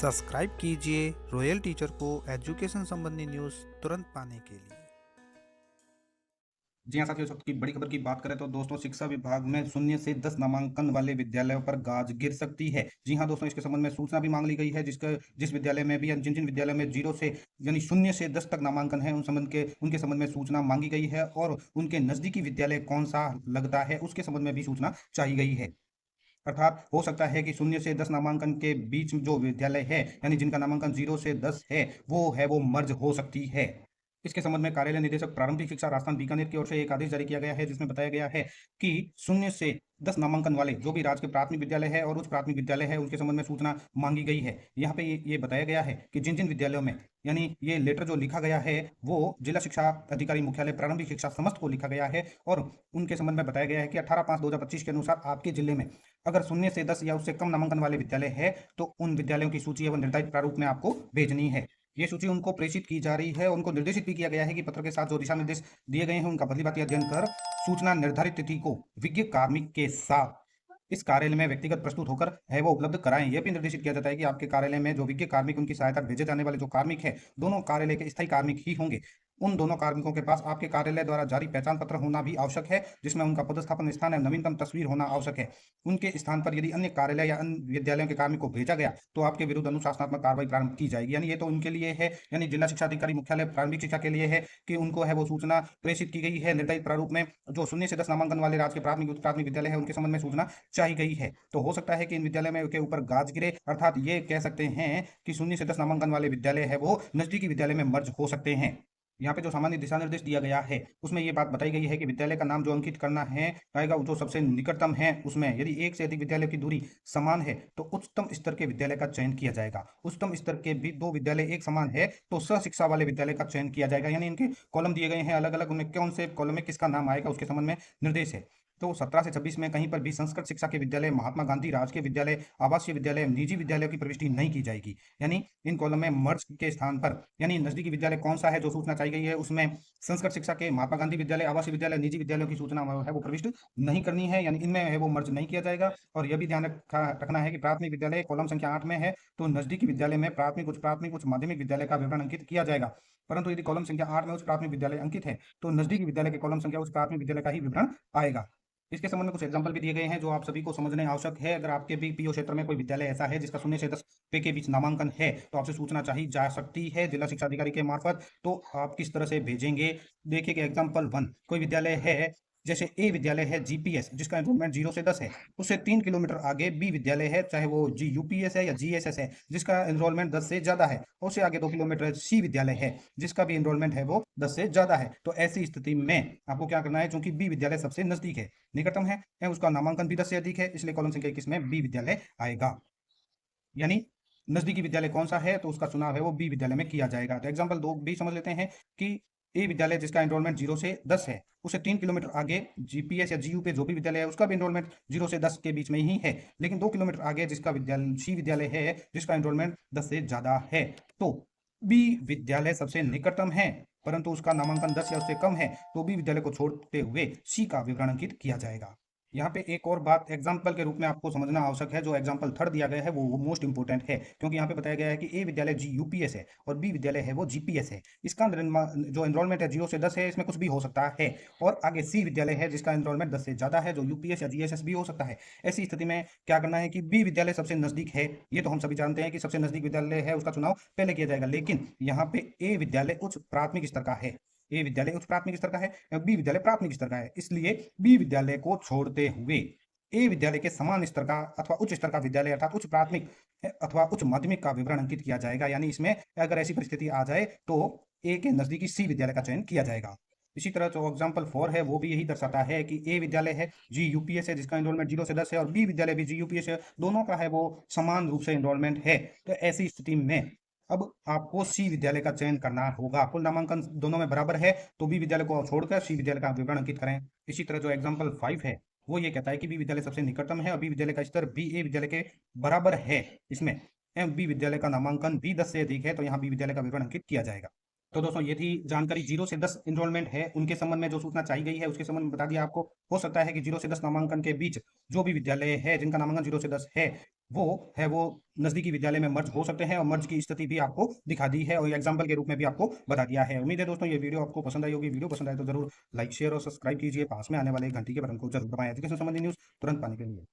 Subscribe कीजिए royal teacher को education संबंधी न्यूज़ तुरंत पाने के लिए। जी हाँ साथियों, सबकी बड़ी खबर की बात करें तो दोस्तों शिक्षा विभाग में 0 से 10 नामांकन वाले विद्यालयों पर गाज गिर सकती है। जी हाँ दोस्तों, इसके संबंध में सूचना भी मांग ली गई है, जिस विद्यालय में भी या जिन जिन विद्यालयों में 0 से यानी 0 से 10 तक नामांकन है उनके संबंध में सूचना मांगी गई है और उनके नजदीकी विद्यालय कौन सा लगता है उसके संबंध में भी सूचना चाहिए गई है। अर्थात हो सकता है कि 0 से 10 नामांकन के बीच में जो विद्यालय है यानी जिनका नामांकन 0 से 10 है वो मर्ज हो सकती है। इसके संबंध में कार्यालय निदेशक प्रारंभिक शिक्षा राजस्थान बीकानेर की ओर से एक आदेश जारी किया गया है, जिसमें बताया गया है कि 0 से 10 नामांकन वाले जो भी राज्य के प्राथमिक विद्यालय है और उच्च प्राथमिक विद्यालय है उनके संबंध में सूचना मांगी गई है। यहाँ पे ये बताया गया है कि जिन जिन विद्यालयों में यानी ये लेटर जो लिखा गया है वो जिला शिक्षा अधिकारी मुख्यालय प्रारंभिक शिक्षा समस्त को लिखा गया है और उनके संबंध में बताया गया है कि 18/5/2025 के अनुसार आपके जिले में अगर 0 से 10 या उससे कम नामांकन वाले विद्यालय है तो उन विद्यालयों की सूची एवं निर्धारित प्रारूप में आपको भेजनी है। ये सूची उनको प्रेषित की जा रही है, उनको निर्देशित भी किया गया है कि पत्र के साथ जो दिशा निर्देश दिए गए हैं उनका भलीभांति अध्ययन कर सूचना निर्धारित तिथि को विज्ञ कार्मिक के साथ इस कार्यालय में व्यक्तिगत प्रस्तुत होकर है वो उपलब्ध कराएं। यह भी निर्देशित किया जाता है कि आपके कार्यालय में जो विज्ञ कार्मिक उनकी सहायता भेजे जाने वाले जो कार्मिक है दोनों कार्यालय के स्थायी कार्मिक ही होंगे। उन दोनों कार्मिकों के पास आपके कार्यालय द्वारा जारी पहचान पत्र होना भी आवश्यक है, जिसमें उनका पदस्थापन स्थान एवं नवीनतम तस्वीर होना आवश्यक है। उनके स्थान पर यदि अन्य कार्यालय या अन्य विद्यालयों के कार्मिक को भेजा गया तो आपके विरुद्ध अनुशासनात्मक कार्रवाई प्रारंभ की जाएगी। यानी ये तो उनके लिए है, यानी जिला शिक्षा अधिकारी मुख्यालय प्रारंभिक शिक्षा के लिए है कि उनको है वो सूचना प्रेषित की गई है निर्धारित प्रारूप में। जो 0 से 10 नामांकन वाले राज्य के प्राथमिक उच्च प्राथमिक विद्यालय है उनके संबंध में सूचना चाहिए गई है। तो हो सकता है कि इन विद्यालय में के ऊपर गाज गिरे, अर्थात ये कह सकते हैं कि 0 से 10 नामांकन वाले विद्यालय है वो नजदीकी विद्यालय में मर्ज हो सकते हैं। यहाँ पे जो सामान्य दिशा निर्देश दिया गया है उसमें ये बात बताई गई है कि विद्यालय का नाम जो अंकित करना है आएगा जो सबसे निकटतम है उसमें यदि एक से अधिक विद्यालय की दूरी समान है तो उच्चतम स्तर के विद्यालय का चयन किया जाएगा। उच्चतम स्तर के भी दो विद्यालय एक समान है तो शिक्षा वाले विद्यालय का चयन किया जाएगा। यानी इनके कॉलम दिए गए हैं अलग अलग, उनमें कौन से कॉलम में किसका नाम आएगा उसके संबंध में निर्देश है। तो 17 से 26 में कहीं पर भी संस्कृत शिक्षा के विद्यालय, महात्मा गांधी राजकीय विद्यालय, आवासीय विद्यालय, निजी विद्यालयों की प्रविष्टि नहीं की जाएगी। यानी इन कॉलम में मर्ज के स्थान पर यानी नजदीकी विद्यालय कौन सा है जो सूचना चाहिए गई है उसमें संस्कृत शिक्षा के, महात्मा गांधी विद्यालय, आवासीय विद्यालय, निजी विद्यालयों की सूचना है वो प्रविष्ट नहीं करनी है, यानी इनमें है वो मर्ज नहीं किया जाएगा। और यह भी ध्यान रखना है कि प्राथमिक विद्यालय कॉलम संख्या 8 में है तो नजदीकी विद्यालय में प्राथमिक उच्च माध्यमिक विद्यालय का विवरण अंकित किया जाएगा। परंतु यदि कॉलम संख्या 8 में उच्च प्राथमिक विद्यालय अंकित है तो नजदीकी विद्यालय के कॉलम संख्या उच्च प्राथमिक विद्यालय का ही विवरण आएगा। इसके संबंध में कुछ एग्जाम्पल भी दिए गए हैं जो आप सभी को समझने आवश्यक है। अगर आपके भी पीओ क्षेत्र में कोई विद्यालय ऐसा है जिसका 0 से 10 पे के बीच नामांकन है तो आपसे सूचना चाहिए जा सकती है जिला शिक्षा अधिकारी के मार्फत। तो आप किस तरह से भेजेंगे, देखिए कि एग्जाम्पल 1 कोई विद्यालय है, जैसे ए विद्यालय है जीपीएस जिसका एनरोलमेंट 0 से 10 है, उससे 3 किलोमीटर आगे बी विद्यालय है चाहे वो जी यूपीएस है या जीएसएस है जिसका एनरोलमेंट 10 से ज्यादा है, उससे आगे 2 किलोमीटर सी विद्यालय है जिसका भी एनरोलमेंट है वो 10 से ज्यादा है। तो ऐसी स्थिति में आपको क्या करना है, चूंकि बी विद्यालय सबसे नजदीक है, निकटतम है, उसका नामांकन भी 10 से अधिक है, इसलिए कॉलम संख्या 21 में बी विद्यालय आएगा। यानी नजदीकी विद्यालय कौन सा है तो उसका चुनाव है वो बी विद्यालय में किया जाएगा। तो एग्जाम्पल 2 भी समझ लेते हैं कि ए विद्यालय जिसका एनरोलमेंट 0 से 10 है, उसे 3 किलोमीटर आगे जीपीएस या जीयू पे जो भी विद्यालय है उसका भी एनरोलमेंट 0 से 10 के बीच में ही है, लेकिन 2 किलोमीटर आगे जिसका विद्यालय सी विद्यालय है जिसका एनरोलमेंट 10 से ज्यादा है तो बी विद्यालय सबसे निकटतम है, परंतु उसका नामांकन 10 या उससे कम है तो बी विद्यालय को छोड़ते हुए सी का विवरण अंकित किया जाएगा। यहाँ पे एक और बात एग्जाम्पल के रूप में आपको समझना आवश्यक है, जो एग्जाम्पल 3 दिया गया है वो मोस्ट इंपोर्टेंट है, क्योंकि यहाँ पे बताया गया है कि ए विद्यालय जी यूपीएस है और बी विद्यालय है वो जीपीएस है। इसका जो एनरोलमेंट है 0 से 10 है, इसमें कुछ भी हो सकता है, और आगे सी विद्यालय है जिसका एनरोलमेंट 10 से ज्यादा है जो यूपीएस या जीएसएस भी हो सकता है। ऐसी स्थिति में क्या करना है कि बी विद्यालय सबसे नजदीक है, ये तो हम सभी जानते हैं कि सबसे नजदीक विद्यालय है उसका चुनाव पहले किया जाएगा, लेकिन यहाँ पे ए विद्यालय उच्च प्राथमिक स्तर का है, ए विद्यालय उच्च प्राथमिक स्तर का है, बी विद्यालय प्राथमिक स्तर का है, इसलिए बी विद्यालय को छोड़ते हुए ए विद्यालय के समान स्तर का अथवा उच्च स्तर का विद्यालय अर्थात उच्च प्राथमिक अथवा उच्च माध्यमिक का विवरण अंकित किया जाएगा। यानी इसमें अगर ऐसी परिस्थिति आ जाए तो ए के नजदीकी सी विद्यालय का चयन किया जाएगा। इसी तरह जो एग्जाम्पल 4 है वो भी यही दर्शाता है कि ए विद्यालय है जी यूपीएस है जिसका एनरोलमेंट 0 से 10 है और बी विद्यालय भी जी यूपीएस है, दोनों का है वो समान रूप से एनरोलमेंट है। तो ऐसी स्थिति में अब आपको सी विद्यालय का चयन करना होगा। कुल नामांकन दोनों में बराबर है तो बी विद्यालय को छोड़कर सी विद्यालय का विवरण अंकित करें। इसी तरह जो एग्जाम्पल 5 है वो ये कहता है कि बी विद्यालय सबसे निकटतम है और बी विद्यालय का स्तर बी ए विद्यालय के बराबर है। इसमें बी विद्यालय का नामांकन भी 10 से अधिक है तो यहाँ बी विद्यालय का विवरण अंकित किया जाएगा। तो दोस्तों ये थी जानकारी। 0 से 10 एनरोलमेंट है उनके संबंध में जो सूचना चाहिए गई है उसके संबंध में बता दिया आपको। हो सकता है कि 0 से 10 नामांकन के बीच जो भी विद्यालय है जिनका नामांकन 0 से 10 है वो नजदीकी विद्यालय में मर्ज हो सकते हैं, और मर्ज की स्थिति भी आपको दिखा दी है और एग्जाम्पल के रूप में भी आपको बता दिया है। उम्मीद है दोस्तों ये वीडियो आपको पसंद आई होगी। वीडियो पसंद आए तो जरूर लाइक शेयर और सब्सक्राइब कीजिए। पास में आने वाले घंटी के बटन को जरूर दबाएं एजुकेशन संबंधी न्यूज तुरंत पाने के लिए।